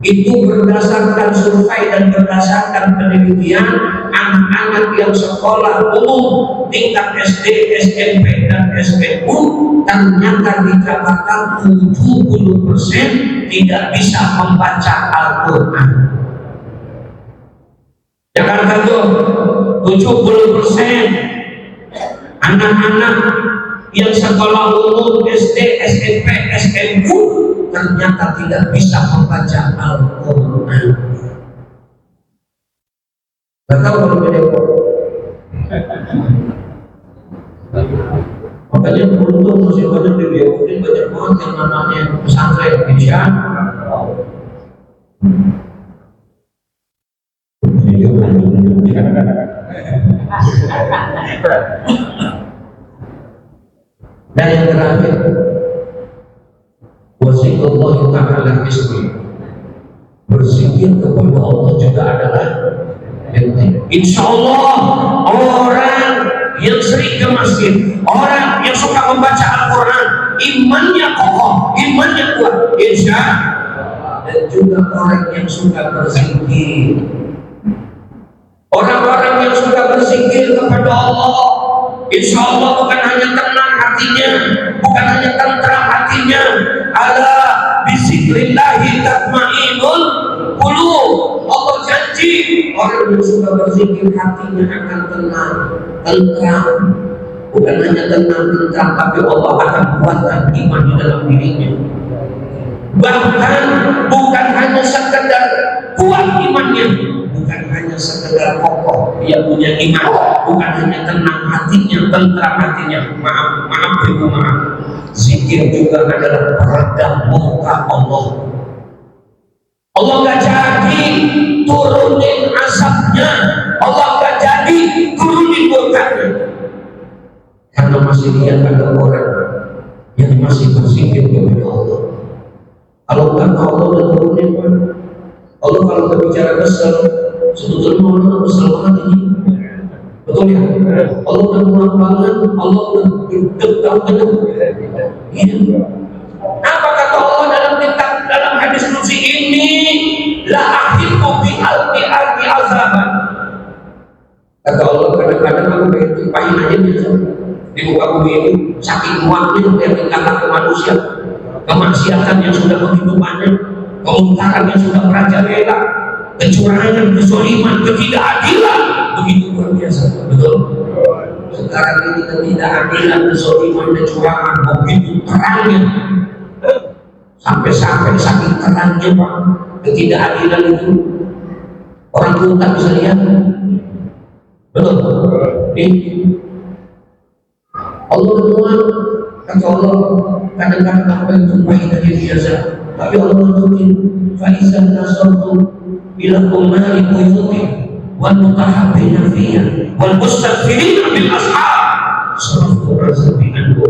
[SPEAKER 4] itu berdasarkan survei dan berdasarkan penelitian, anak-anak yang sekolah umum tingkat SD, SMP, dan SMU ternyata di Jakarta 70% tidak bisa membaca Al-Quran. Jakarta tuh 70% anak-anak yang sekolah umum SD, SMP, SMU ternyata tidak bisa membaca Al-Quran. Gak tahu kalau beda. Makanya beruntung masih banyak di BUD, banyak banget yang namanya pesantren Insya dan yang terakhir, wasiqallahu ta'ala ismi, berzikir kepada Allah juga adalah insya Allah orang yang sering ke masjid, orang yang suka membaca Al-Quran, imannya kokoh, imannya kuat, insya Allah. Dan juga orang yang suka berzikir, orang-orang yang suka berzikir kepada Allah, insya Allah bukan hanya tenang hatinya, bukan hanya tentram hatinya. Ala bizikrillahi tatma'innul qulub. Allah janji orang yang suka berzikir hatinya akan tenang, tentram. Bukan hanya tenang, tentram, tapi Allah akan buatkan iman di dalam dirinya. Bahkan bukan hanya sekedar kuat imannya, bukan hanya sekedar kokoh dia punya iman, bukan hanya tenang hatinya, tentram hatinya. Maaf, zikir juga adalah peredam murka Allah. Allah gak jadi turunin azabnya, Allah gak jadi turunin murkanya, karena masih lihat ada orang yang masih berzikir kepada Allah. Kalau bukan Allah udah turunin, Allah kalau berbicara kesel, sebetulnya orang kesel banget ini, betul ya? Allah udah muak banget, Allah udah deg-degan banget. Iya. Apa kata Allah dalam hadis qudsi ini? La ahibu bi alfi azaban. Kata Allah, kadang-kadang aku pengen tumpahin aja di muka bumi ini, saking muaknya yang tingkatkan ke manusia, kemaksiatan yang sudah begitu banyak, kemungkaran yang sudah merajalela, kecurangan, kezaliman, ketidakadilan begitu luar biasa, betul? Sekarang ini ketidakadilan, kezaliman, kecurangan begitu terangnya, sampai saking terangnya Pak, ketidakadilan itu orang buta bisa lihat, betul? Allah berdoa, kata Allah, kadang-kadang apa yang tumpahin dari biasa, tapi Allah tunjukin faizan nasartu ila umari buyuti wal mutahabbina fiyya wal mustaghfirina bil ashab saraftu razabi anhu.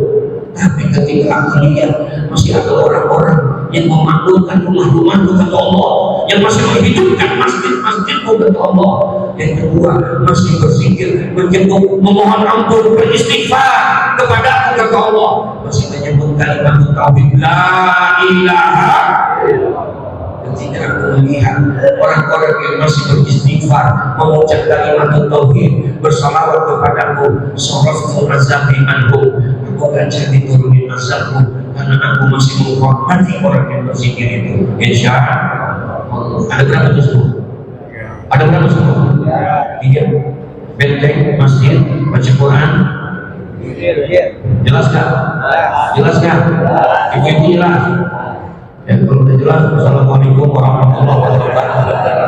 [SPEAKER 4] Tapi ketika aku lihat masih ada orang-orang yang memakmurkan rumah-rumahku, kata Allah, yang masih menghidupkan masjid-masjidku, kata Allah, yang kedua masih berzikir, berjenguk, memohon ampun, beristighfar kepada aku, kata Allah, masih menyebut kalimat tauhid la ilaha illallah. Ketika aku melihat orang-orang yang masih beristighfar, mengucap kalimat tauhid, bersalawat kepadaku, saraftu azabi anhu, aku akan jadi turunin azabku, karena aku masih menghormati orang yang berzikir itu. Insya Allah. Ada berapa itu semua? Ada berapa semua? 3. Benteng, masjid, baca Quran. Jelaskan? Jelaskan? Ibu-ibu jelas? Ya, kalau sudah jelas, Assalamualaikum warahmatullahi wabarakatuh.